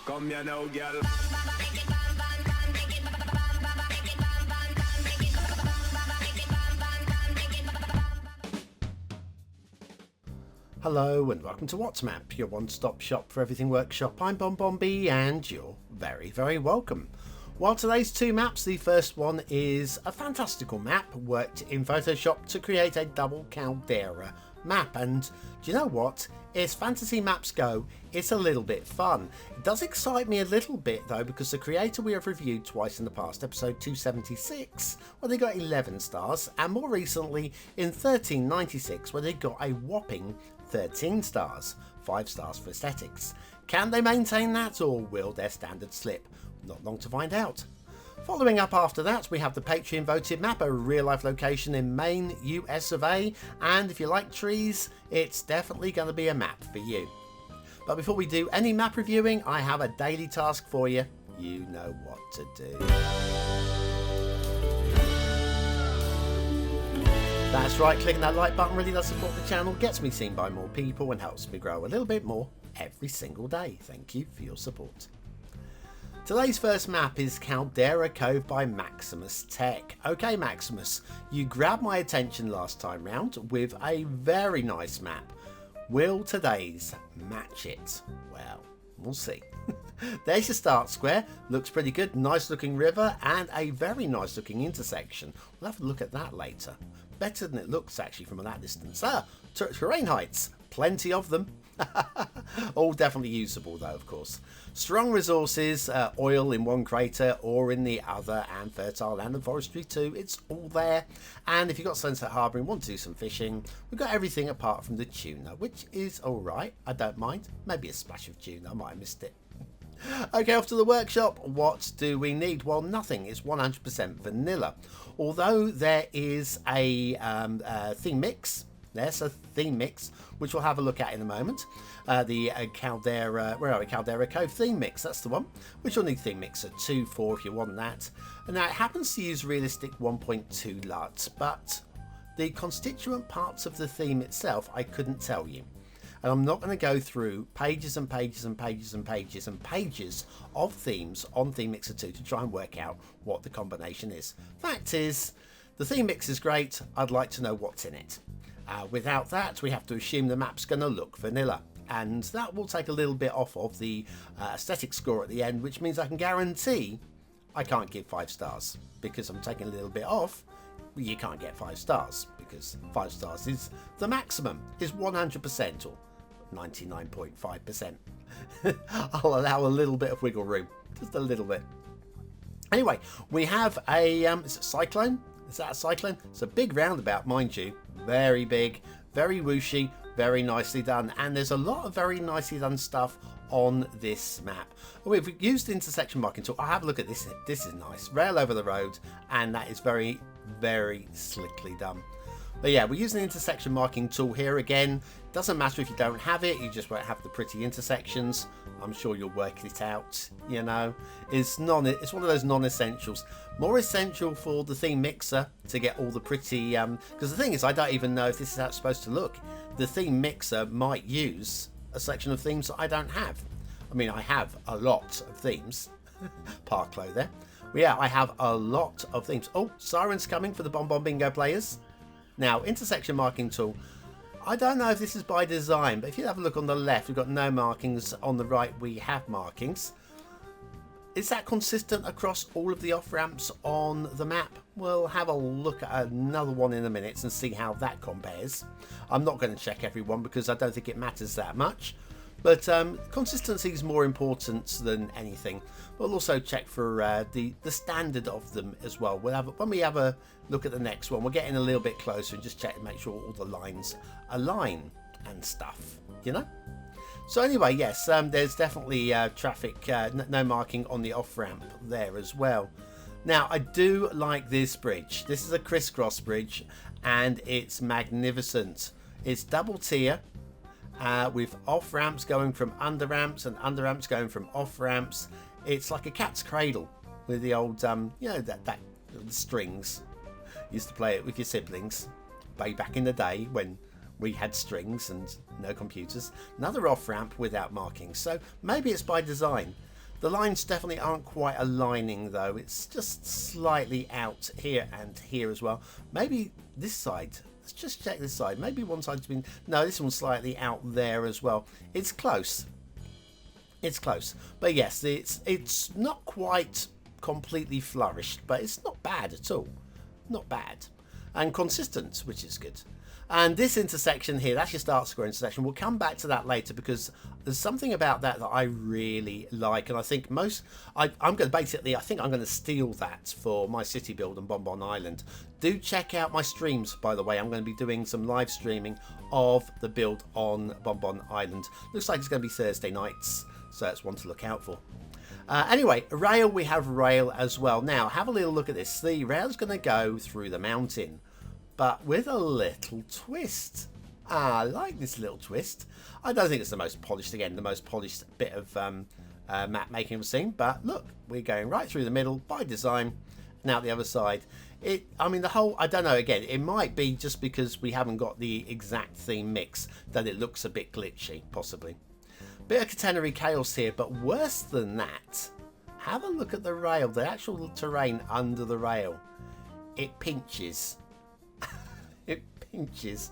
Come here now, girl. Hello and welcome to WhatsMap, your one-stop shop for everything workshop. I'm BonBonB and you're very, very welcome. Well, today's two maps, the first one is a fantastical map worked in Photoshop to create a double Caldera map, and do you know what? As fantasy maps go, it's a little bit fun. It does excite me a little bit though, because the creator we have reviewed twice in the past, episode 276 where they got 11 stars, and more recently in 1396 where they got a whopping 13 stars, 5 stars for aesthetics. Can they maintain that, or will their standard slip? Not long to find out. Following up after that, we have the Patreon voted map, a real life location in Maine, US of A, and if you like trees, it's definitely going to be a map for you. But before we do any map reviewing, I have a daily task for you. You know what to do. That's right, clicking that like button really does support the channel, gets me seen by more people and helps me grow a little bit more every single day. Thank you for your support. Today's first map is Caldera Cove by MaximusTech. Okay Maximus, you grabbed my attention last time round with a very nice map. Will today's match it? Well, we'll see. There's your start square, looks pretty good, nice looking river and a very nice looking intersection. We'll have a look at that later. Better than it looks actually from that distance. Terrain heights, plenty of them. All definitely usable though, of course. Strong resources, oil in one crater or in the other, and fertile land and forestry too. It's all there. And if you've got Sunset Harbour and want to do some fishing, we've got everything apart from the tuna, which is alright. I don't mind. Maybe a splash of tuna, I might have missed it. Okay, off to the workshop. What do we need? Well, nothing. It's 100% vanilla. Although there is a theme mix. There's a theme mix, which we'll have a look at in a moment. The Caldera, where are we? Caldera Cove theme mix, that's the one. Which you'll need theme mixer 2 for if you want that. And now it happens to use realistic 1.2 LUT, but the constituent parts of the theme itself, I couldn't tell you. And I'm not going to go through pages and pages and pages and pages and pages of themes on Theme Mixer 2 to try and work out what the combination is. Fact is, the theme mix is great. I'd like to know what's in it. Without that, we have to assume the map's going to look vanilla, and that will take a little bit off of the aesthetic score at the end, which means I can guarantee I can't give 5 stars, because I'm taking a little bit off. You can't get 5 stars because 5 stars is the maximum, is 100% or 99.5%. I'll allow a little bit of wiggle room, just a little bit. Anyway, we have a is it cyclone? Is that a cyclone? It's a big roundabout, mind you. Very big, very whooshy, very nicely done. And there's a lot of very nicely done stuff on this map. We've used the intersection marking tool. I'll have a look at this. This is nice. Rail over the road, and that is very, very slickly done. But yeah, we're using the intersection marking tool here again. Doesn't matter if you don't have it, you just won't have the pretty intersections. I'm sure you'll work it out, you know. It's one of those non-essentials. More essential for the theme mixer to get all the pretty, because the thing is, I don't even know if this is how it's supposed to look. The theme mixer might use a selection of themes that I don't have. I mean, I have a lot of themes. Parklow there. But yeah, I have a lot of themes. Oh, sirens coming for the BonBonBingo players. Now, intersection marking tool, I don't know if this is by design, but if you have a look on the left, we've got no markings. On the right, we have markings. Is that consistent across all of the off-ramps on the map? We'll have a look at another one in a minute and see how that compares. I'm not going to check every one because I don't think it matters that much. But consistency is more important than anything. We'll also check for the standard of them as well. When we have a look at the next one, we're getting a little bit closer and just check to make sure all the lines align and stuff, you know? So anyway, yes, there's definitely traffic, no marking on the off-ramp there as well. Now, I do like this bridge. This is a crisscross bridge, and it's magnificent. It's double tier. With off ramps going from under ramps and under ramps going from off ramps. It's like a cat's cradle with the old, you know, that the strings. Used to play it with your siblings way back in the day when we had strings and no computers. Another off ramp without markings. So maybe it's by design. The lines definitely aren't quite aligning though. It's just slightly out here and here as well. Maybe this side. Let's just check this side. Maybe one side's been... No, this one's slightly out there as well. It's close. It's close. But yes, it's not quite completely flourished, but it's not bad at all. Not bad. And consistent, which is good. And this intersection here, that's your start square intersection. We'll come back to that later because there's something about that I really like. And I think I'm going to basically, I think I'm going to steal that for my city build on Bonbon Island. Do check out my streams, by the way. I'm going to be doing some live streaming of the build on Bonbon Island. Looks like it's going to be Thursday nights, so that's one to look out for. Anyway, rail, we have rail as well. Now, have a little look at this. The rail's going to go through the mountain, but with a little twist. I like this little twist. I don't think it's the most polished, again, the most polished bit of map making I've seen, but look, we're going right through the middle by design and out the other side. I mean, the whole, I don't know, again, it might be just because we haven't got the exact theme mix that it looks a bit glitchy, possibly. Bit of catenary chaos here, but worse than that, have a look at the rail, the actual terrain under the rail. It pinches. It pinches.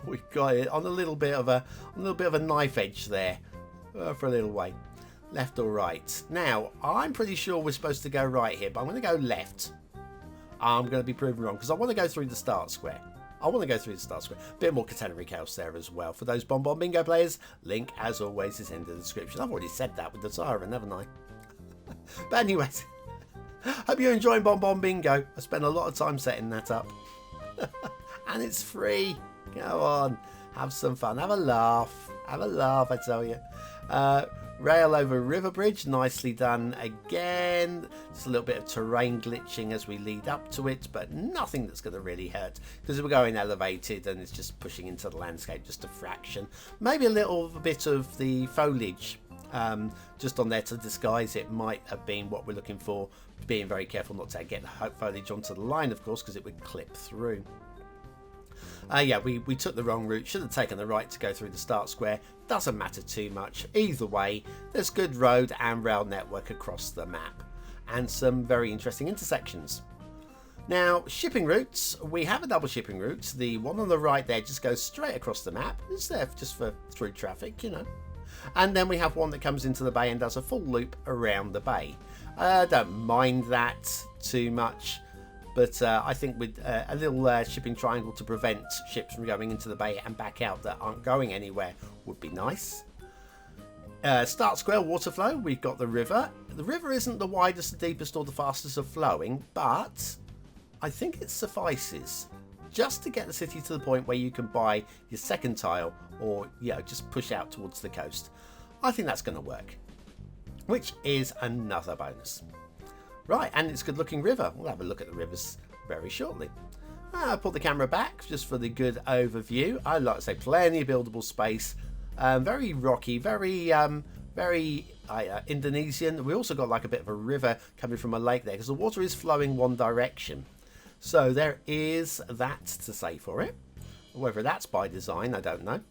We've got it on a little bit of a knife edge there for a little way, left or right. Now I'm pretty sure we're supposed to go right here, but I'm going to go left. I'm going to be proven wrong because I want to go through the start square. Bit more catenary chaos there as well. For those BonBonBingo players, link as always is in the description. I've already said that with the siren, haven't I? But anyways, hope you're enjoying BonBonBingo. I spent a lot of time setting that up. And it's free. Go on, have some fun, have a laugh, I tell you. Rail over river bridge, nicely done again. Just a little bit of terrain glitching as we lead up to it, but nothing that's going to really hurt because we're going elevated and it's just pushing into the landscape just a fraction. Maybe a little bit of the foliage just on there to disguise it might have been what we're looking for. Being very careful not to get the foliage onto the line, of course, because it would clip through. Yeah, we took the wrong route. Should have taken the right to go through the start square. Doesn't matter too much. Either way, there's good road and rail network across the map. And some very interesting intersections. Now, shipping routes. We have a double shipping route. The one on the right there just goes straight across the map. It's there just for through traffic, you know. And then we have one that comes into the bay and does a full loop around the bay. I don't mind that too much. But I think with a little shipping triangle to prevent ships from going into the bay and back out that aren't going anywhere would be nice. Start square water flow. We've got the river. The river isn't the widest, the deepest or the fastest of flowing, but I think it suffices just to get the city to the point where you can buy your second tile or just push out towards the coast. I think that's going to work, which is another bonus. Right, and it's a good looking river. We'll have a look at the rivers very shortly. I'll put the camera back just for the good overview. I like to say plenty of buildable space. Very rocky, very Indonesian. We also got like a bit of a river coming from a lake there because the water is flowing one direction. So there is that to say for it. Whether that's by design, I don't know.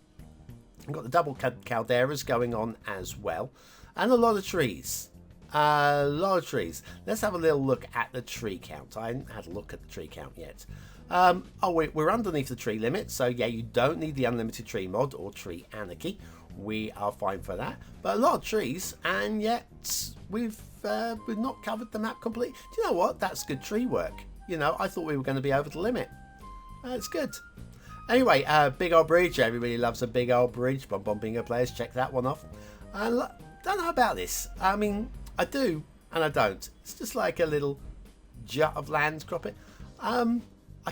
We've got the double calderas going on as well. And a lot of trees. A lot of trees. Let's have a little look at the tree count. I haven't had a look at the tree count yet. We're underneath the tree limit, so yeah, you don't need the unlimited tree mod or tree anarchy. We are fine for that. But a lot of trees, and yet we've not covered the map completely. Do you know what? That's good tree work. You know, I thought we were going to be over the limit. It's good. Anyway, big old bridge. Everybody loves a big old bridge. BonBonBingo players, check that one off. Don't know about this. I mean, I do and I don't. It's just like a little jut of land cropping. I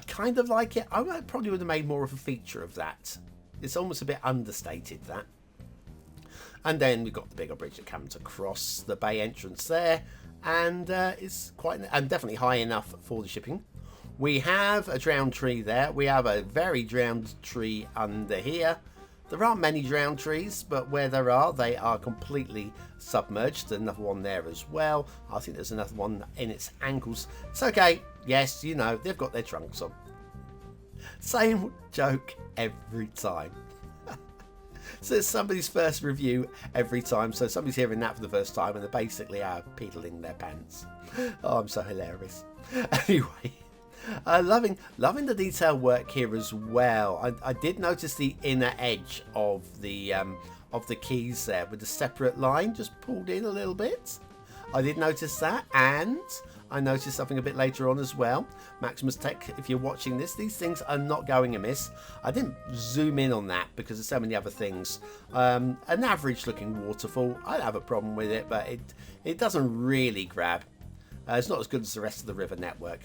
kind of like it. I probably would have made more of a feature of that. It's almost a bit understated, that. And then we've got the bigger bridge that comes across the bay entrance there, and it's quite and definitely high enough for the shipping. We have a drowned tree there. We have a very drowned tree under here. There aren't many drowned trees, but where there are, they are completely submerged. There's another one there as well. I think there's another one in its ankles. It's okay. Yes, you know, they've got their trunks on. Same joke every time. So it's somebody's first review every time. So somebody's hearing that for the first time and they're basically peddling their pants. Oh, I'm so hilarious. Anyway, loving the detail work here as well. I did notice the inner edge of the keys there with the separate line just pulled in a little bit. I did notice that, and I noticed something a bit later on as well. MaximusTech, if you're watching this, these things are not going amiss. I didn't zoom in on that because there's so many other things. An average looking waterfall, I don't have a problem with it, but it doesn't really grab. It's not as good as the rest of the river network.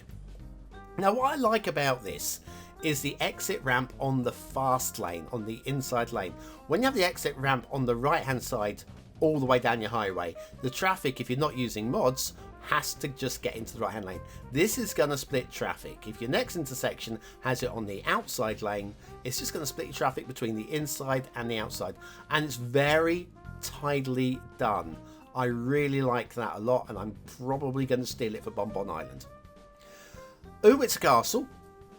Now, what I like about this is the exit ramp on the fast lane, on the inside lane. When you have the exit ramp on the right hand side all the way down your highway, the traffic, if you're not using mods, has to just get into the right hand lane. This is going to split traffic. If your next intersection has it on the outside lane, it's just going to split your traffic between the inside and the outside, and it's very tidily done. I really like that a lot, and I'm probably going to steal it for Bonbon Island. Ooh, it's a castle.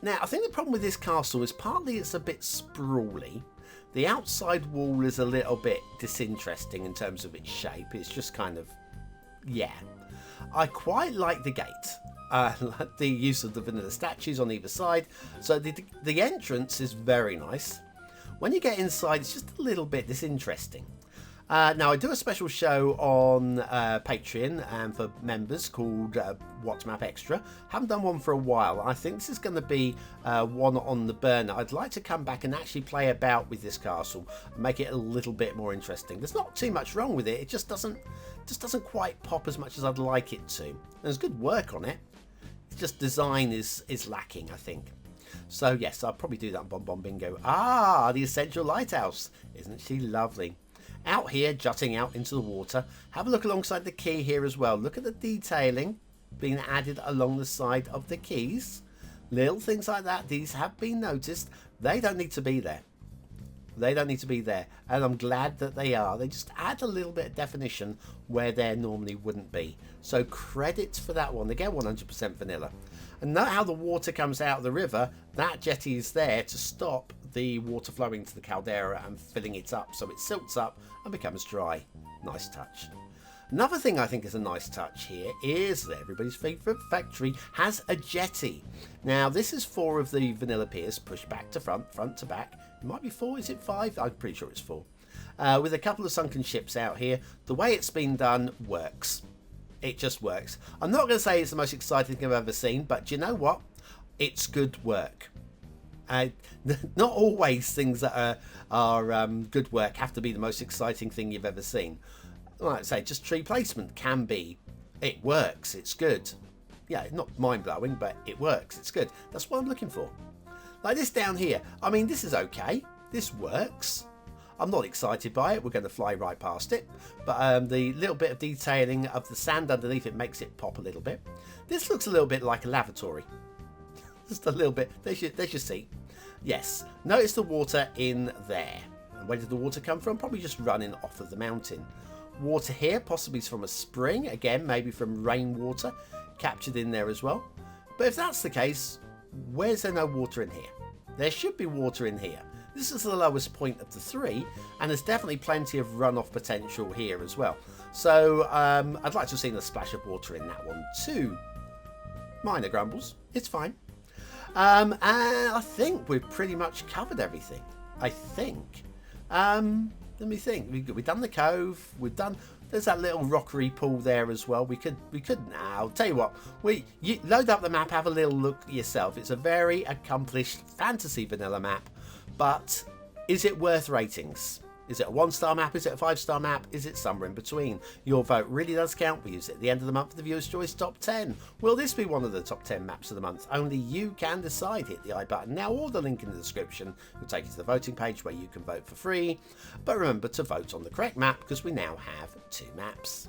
Now, I think the problem with this castle is partly it's a bit sprawly. The outside wall is a little bit disinteresting in terms of its shape. It's just kind of, yeah. I quite like the gate. The use of the vanilla statues on either side. So the entrance is very nice. When you get inside, it's just a little bit disinteresting. Now, I do a special show on Patreon and for members called What Map Extra. Haven't done one for a while. I think this is going to be one on the burner. I'd like to come back and actually play about with this castle and make it a little bit more interesting. There's not too much wrong with it. It just doesn't quite pop as much as I'd like it to. There's good work on it. It's just design is lacking, I think. So yes, I'll probably do that on BonBonBingo. Ah, the Essential Lighthouse. Isn't she lovely? Out here, jutting out into the water. Have a look alongside the quay here as well. Look at the detailing being added along the side of the quays. Little things like that. These have been noticed. They don't need to be there. They don't need to be there. And I'm glad that they are. They just add a little bit of definition where there normally wouldn't be. So credits for that one. Again, 100% vanilla. And note how the water comes out of the river. That jetty is there to stop the water flowing to the caldera and filling it up, so it silts up and becomes dry. Nice touch. Another thing I think is a nice touch here is that everybody's favourite factory has a jetty. Now, this is 4 of the vanilla piers pushed back to front, front to back. It might be 4, is it 5? I'm pretty sure it's 4. With a couple of sunken ships out here. The way it's been done works. It just works. I'm not going to say it's the most exciting thing I've ever seen, but do you know what? It's good work. Not always things that are good work have to be the most exciting thing you've ever seen. Like I say, just tree placement can be. It works. It's good. Yeah, not mind-blowing, but it works. It's good. That's what I'm looking for. Like this down here. I mean, this is okay. This works. I'm not excited by it. We're going to fly right past it. But the little bit of detailing of the sand underneath it makes it pop a little bit. This looks a little bit like a lavatory. Just a little bit. There's your seat. Yes. Notice the water in there. And where did the water come from? Probably just running off of the mountain. Water here, possibly from a spring. Again, maybe from rainwater captured in there as well. But if that's the case, where's there no water in here? There should be water in here. This is the lowest point of the 3, and there's definitely plenty of runoff potential here as well. So I'd like to have seen a splash of water in that one too. Minor grumbles. It's fine. And I think we've pretty much covered everything. I think. Let me think. We've done the cove. We've done. There's that little rockery pool there as well. We could now. I'll tell you what. You load up the map. Have a little look yourself. It's a very accomplished fantasy vanilla map. But is it worth ratings? Is it a 1-star map? Is it a 5-star map? Is it somewhere in between? Your vote really does count. We use it at the end of the month for the Viewer's Choice Top 10. Will this be one of the top 10 maps of the month? Only you can decide. Hit the I button now or the link in the description will take you to the voting page where you can vote for free. But remember to vote on the correct map because we now have 2 maps.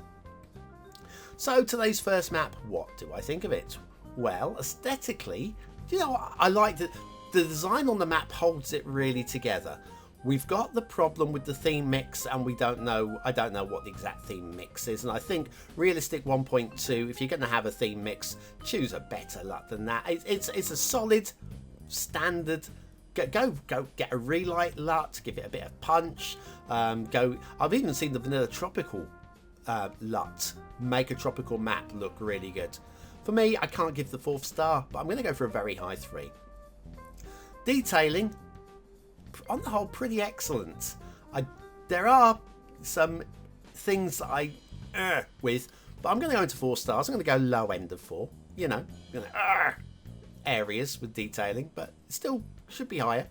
So today's first map, what do I think of it? Well, aesthetically, you know, I like the design on the map holds it really together. We've got the problem with the theme mix, and I don't know what the exact theme mix is. And I think realistic 1.2, if you're going to have a theme mix, choose a better luck than that. It's a solid, standard go get a relight LUT, give it a bit of punch. I've even seen the vanilla tropical LUT make a tropical map look really good. For me, I can't give the 4th star, but I'm going to go for a very high 3. Detailing, on the whole, pretty excellent. There are some things that I with, but I'm going to go into 4 stars. I'm going to go low end of 4. You know, areas with detailing, but still should be higher.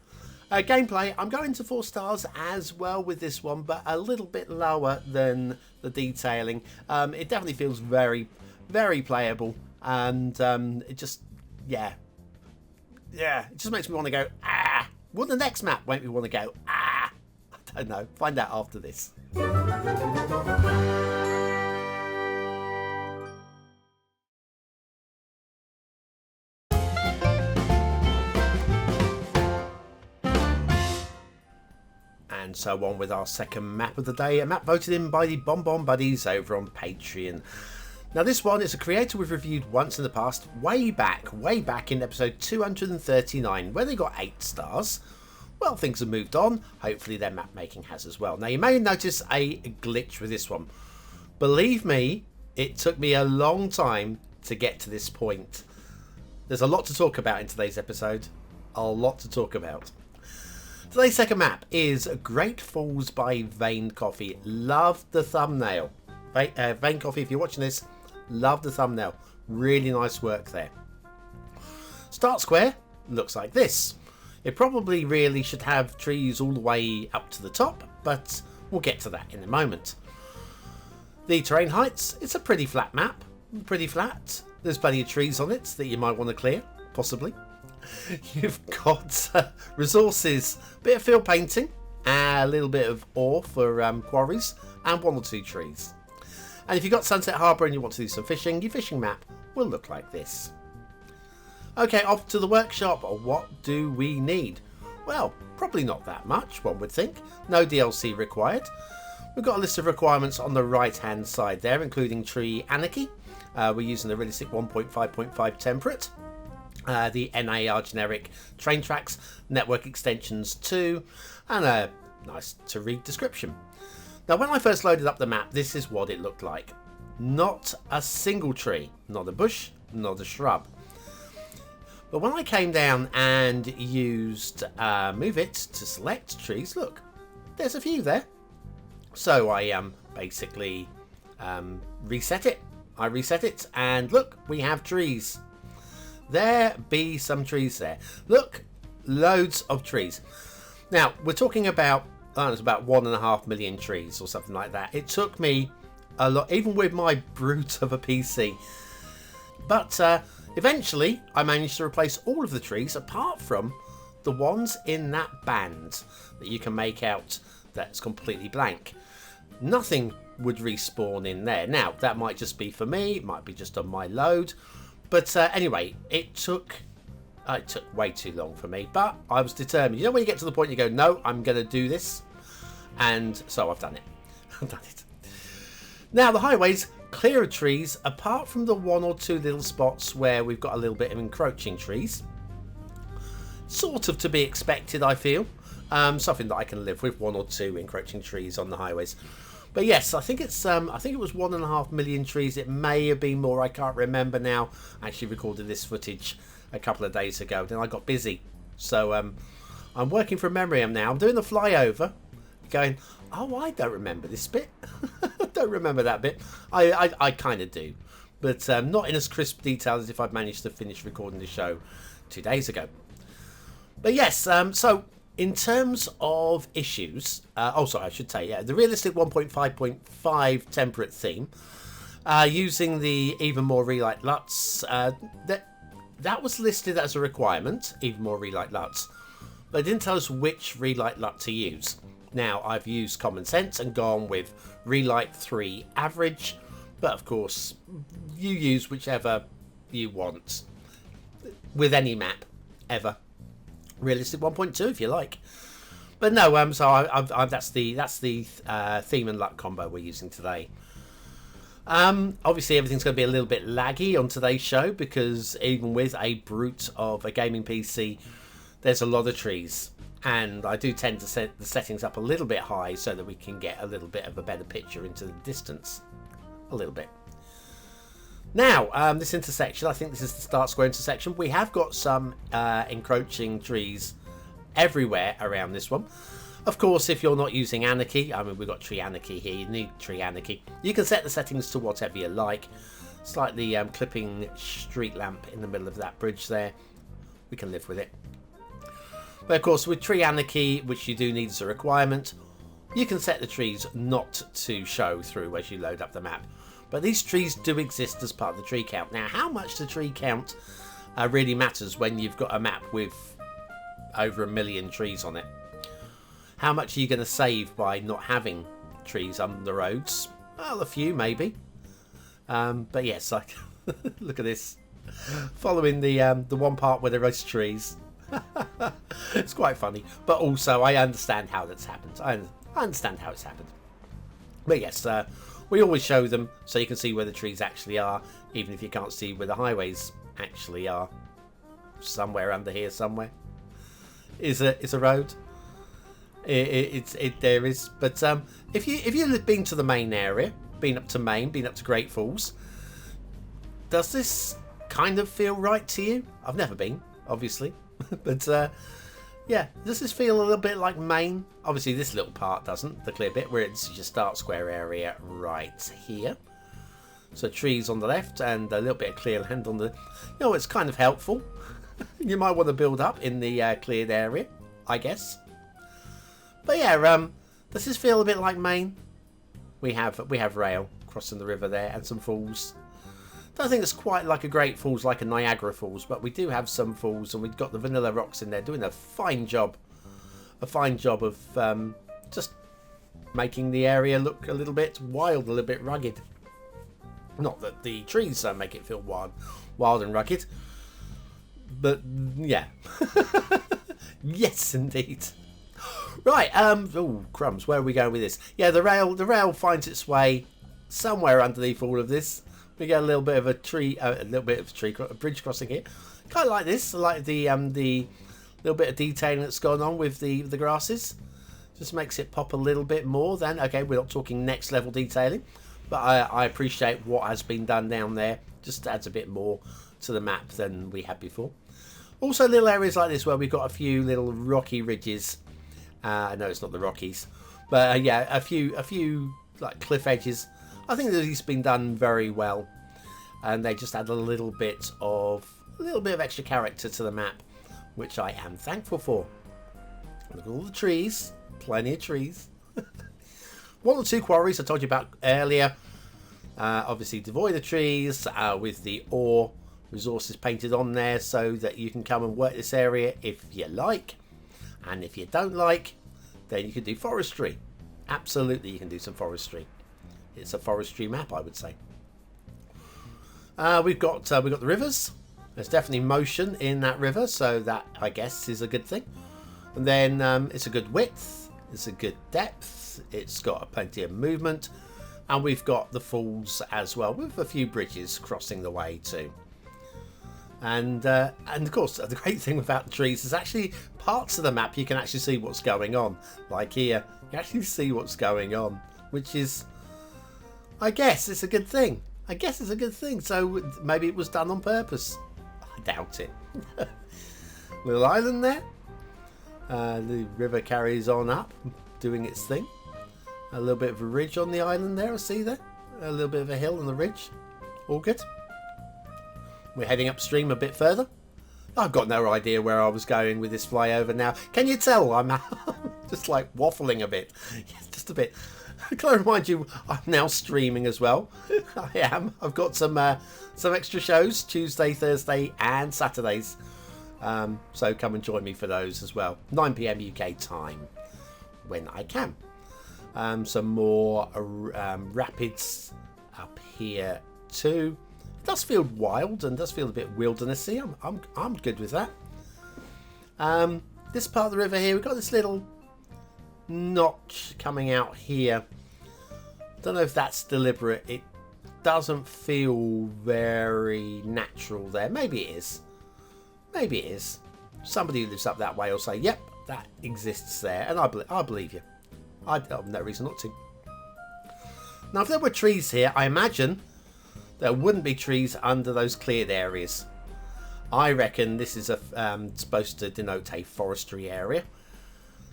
Gameplay, I'm going to 4 stars as well with this one, but a little bit lower than the detailing. It definitely feels very, very playable, and it just, it just makes me want to go, Well, the next map make me want to go, I don't know. Find out after this. And so on with our second map of the day, a map voted in by the BonBon Buddies over on Patreon. Now this one is a creator we've reviewed once in the past, way back in episode 239, where they got 8 stars. Well, things have moved on. Hopefully their map making has as well. Now you may notice a glitch with this one. Believe me, it took me a long time to get to this point. There's a lot to talk about in today's episode. A lot to talk about. Today's second map is Great Falls by VainCoffee. Love the thumbnail. VainCoffee, if you're watching this, love the thumbnail. Really nice work there. Start square looks like this. It probably really should have trees all the way up to the top, but we'll get to that in a moment. The terrain heights, it's a pretty flat map. Pretty flat. There's plenty of trees on it that you might want to clear, possibly. You've got resources, bit of field painting, a little bit of ore for quarries, and 1 or 2 trees. And if you've got Sunset Harbour and you want to do some fishing, your fishing map will look like this. Okay, off to the workshop. What do we need? Well, probably not that much, one would think. No DLC required. We've got a list of requirements on the right hand side there, including tree anarchy. We're using the realistic 1.5.5 temperate. The NAR generic train tracks, network extensions 2, and a nice to read description. Now when I first loaded up the map, this is what it looked like. Not a single tree, not a bush, not a shrub. But when I came down and used move it to select trees, look, there's a few there. So I basically reset it. I reset it and look, we have trees. There be some trees there. Look, loads of trees. Now, we're talking about, it's about 1.5 million trees or something like that. It took me a lot, even with my brute of a PC. But eventually, I managed to replace all of the trees apart from the ones in that band that you can make out that's completely blank. Nothing would respawn in there. Now, that might just be for me. It might be just on my load. But anyway, it took way too long for me, but I was determined. You know when you get to the point you go, no, I'm going to do this? And so I've done it. I've done it. Now, the highways, clear of trees, apart from the 1 or 2 little spots where we've got a little bit of encroaching trees. Sort of to be expected, I feel. Something that I can live with, 1 or 2 encroaching trees on the highways. But yes, I think it's I think it was 1.5 million trees. It may have been more. I can't remember now. I actually recorded this footage a couple of days ago. Then I got busy, so I'm working from memory. Now I'm doing the flyover, going. Oh, I don't remember this bit. I don't remember that bit. I kind of do, but not in as crisp detail as if I'd managed to finish recording the show 2 days ago. But yes, so. In terms of issues, I should say, yeah, the realistic 1.5.5 temperate theme, using the even more relight LUTs, that was listed as a requirement, even more relight LUTs, but it didn't tell us which relight LUT to use. Now, I've used common sense and gone with relight 3 average, but of course, you use whichever you want with any map ever. Realistic 1.2 if you like, but no. So that's the theme and LUT combo we're using today. Obviously everything's going to be a little bit laggy on today's show because even with a brute of a gaming PC, there's a lot of trees, and I do tend to set the settings up a little bit high so that we can get a little bit of a better picture into the distance. A little bit. Now, this intersection, I think this is the start square intersection. We have got some encroaching trees everywhere around this one. Of course, if you're not using Anarchy, I mean, we've got Tree Anarchy here, you need Tree Anarchy. You can set the settings to whatever you like. Slightly clipping street lamp in the middle of that bridge there. We can live with it. But of course, with Tree Anarchy, which you do need as a requirement, you can set the trees not to show through as you load up the map. But these trees do exist as part of the tree count. Now, how much the tree count really matters when you've got a map with over 1 million trees on it. How much are you going to save by not having trees on the roads? Well, a few maybe. But yes, like look at this. Following the one part where there is trees. It's quite funny. But also, I understand how that's happened. I understand how it's happened. But yes, we always show them so you can see where the trees actually are, even if you can't see where the highways actually are. Somewhere under here, somewhere is a road. There is. But if you've been to the main area, been up to Maine, been up to Great Falls, does this kind of feel right to you? I've never been, obviously, but yeah, does this feel a little bit like Maine? Obviously, this little part doesn't. The clear bit where it's your start square area right here. So trees on the left and a little bit of clear land on the. You know, it's kind of helpful. You might want to build up in the cleared area, I guess. But yeah, does this feel a bit like Maine? We have rail crossing the river there and some falls. Don't think it's quite like a Great Falls, like a Niagara Falls, but we do have some falls, and we've got the vanilla rocks in there doing a fine job of just making the area look a little bit wild, a little bit rugged. Not that the trees make it feel wild and rugged, but yeah. Yes, indeed. Right, oh crumbs, where are we going with this? Yeah, the rail finds its way somewhere underneath all of this. We get a little bit of a bridge crossing here. Kind of like this. I like the little bit of detailing that's gone on with the grasses. Just makes it pop a little bit more than, okay, we're not talking next level detailing, but I appreciate what has been done down there. Just adds a bit more to the map than we had before. Also, little areas like this where we've got a few little rocky ridges. No, it's not the Rockies, but yeah, a few like cliff edges. I think that these have been done very well, and they just add a little bit of extra character to the map, which I am thankful for. Look at all the trees, plenty of trees. One or two quarries I told you about earlier. Obviously devoid of trees, with the ore resources painted on there, so that you can come and work this area if you like. And if you don't like, then you can do forestry. Absolutely, you can do some forestry. It's a forestry map, I would say. We've got the rivers. There's definitely motion in that river, so that, I guess, is a good thing. And then it's a good width. It's a good depth. It's got plenty of movement. And we've got the falls as well, with a few bridges crossing the way too. And of course, the great thing about the trees is actually parts of the map you can actually see what's going on. Like here, you actually see what's going on, which is, I guess, it's a good thing. I guess it's a good thing. So maybe it was done on purpose. I doubt it. Little island there. The river carries on up, doing its thing. A little bit of a ridge on the island there, I see there. A little bit of a hill on the ridge. All good. We're heading upstream a bit further. I've got no idea where I was going with this flyover now. Can you tell I'm just like waffling a bit? Yes, just a bit. Can I remind you, I'm now streaming as well. I am. I've got some extra shows, Tuesday, Thursday and Saturdays. So come and join me for those as well. 9 PM UK time when I can. Some more rapids up here too. It does feel wild and does feel a bit wildernessy. I'm good with that. This part of the river here, we've got this little notch coming out here. Don't know if that's deliberate. It doesn't feel very natural there. Maybe it is. Maybe it is. somebody who lives up that way will say, yep, that exists there, and I believe you. I have no reason not to. Now, if there were trees here, I imagine there wouldn't be trees under those cleared areas. I reckon this is supposed to denote a forestry area.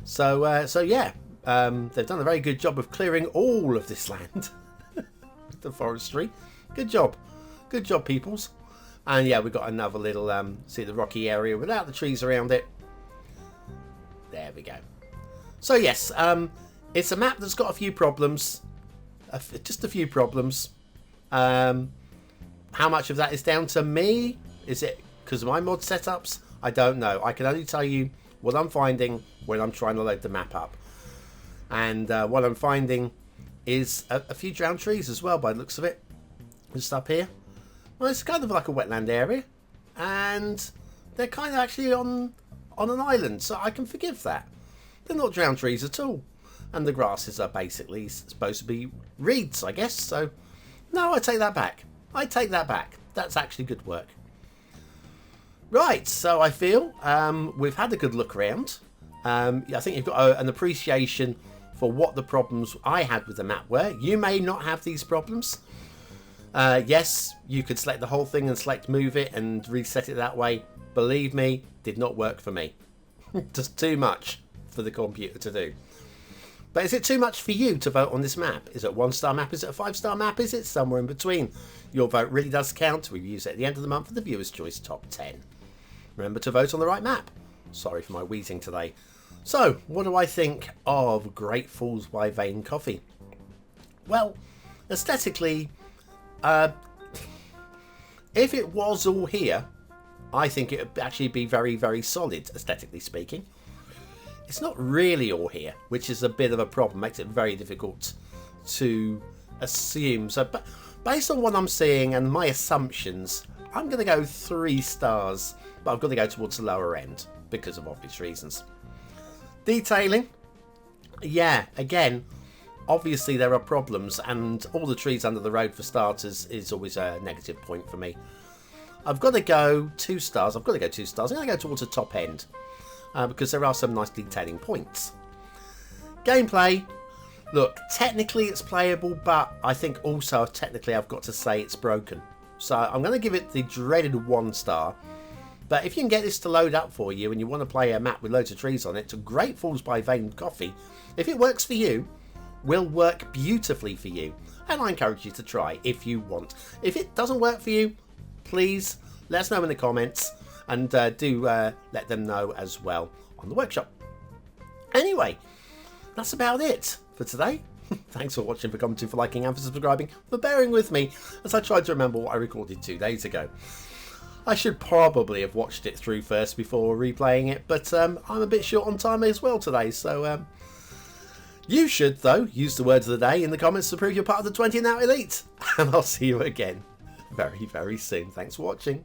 So yeah, they've done a very good job of clearing all of this land. The forestry. Good job, peoples. And yeah, we've got another little see the rocky area without the trees around it. There we go. So yes, it's a map that's got a few problems, just a few problems. How much of that is down to me? Is it because of my mod setups? I don't know. I can only tell you what I'm finding when I'm trying to load the map up. And what I'm finding is a few drowned trees as well, by the looks of it. Just up here. Well, it's kind of like a wetland area. And they're kind of actually on an island, so I can forgive that. They're not drowned trees at all. And the grasses are basically supposed to be reeds, I guess. So, no, I take that back. I take that back. That's actually good work. Right, so I feel we've had a good look around. I think you've got an appreciation for what the problems I had with the map were. You may not have these problems. Yes, you could select the whole thing and select move it and reset it that way. Believe me, did not work for me. Just too much for the computer to do. But is it too much for you to vote on this map? Is it a 1-star map? Is it a 5-star map? Is it somewhere in between? Your vote really does count. We use it at the end of the month for the Viewer's Choice Top 10. Remember to vote on the right map. Sorry for my wheezing today. So, what do I think of Great Falls by VainCoffee? Well, aesthetically, if it was all here, I think it would actually be very, very solid, aesthetically speaking. It's not really all here, which is a bit of a problem. Makes it very difficult to assume. So, but based on what I'm seeing and my assumptions, I'm going to go 3 stars. But I've got to go towards the lower end because of obvious reasons. Detailing. Yeah, again, obviously there are problems. And all the trees under the road, for starters, is always a negative point for me. I've got to go 2 stars. I'm going to go towards the top end. Because there are some nice detailing points. Gameplay, look, technically it's playable, but I think also technically I've got to say it's broken. So I'm going to give it the dreaded 1 star. But if you can get this to load up for you and you want to play a map with loads of trees on it, to Great Falls by VainCoffee, if it works for you, will work beautifully for you. And I encourage you to try if you want. If it doesn't work for you, please let us know in the comments. And do let them know as well on the workshop. Anyway, that's about it for today. Thanks for watching, for commenting, for liking and for subscribing, for bearing with me as I tried to remember what I recorded 2 days ago. I should probably have watched it through first before replaying it, but I'm a bit short on time as well today. So you should, though, use the words of the day in the comments to prove you're part of the 20 and Out Elite. And I'll see you again very, very soon. Thanks for watching.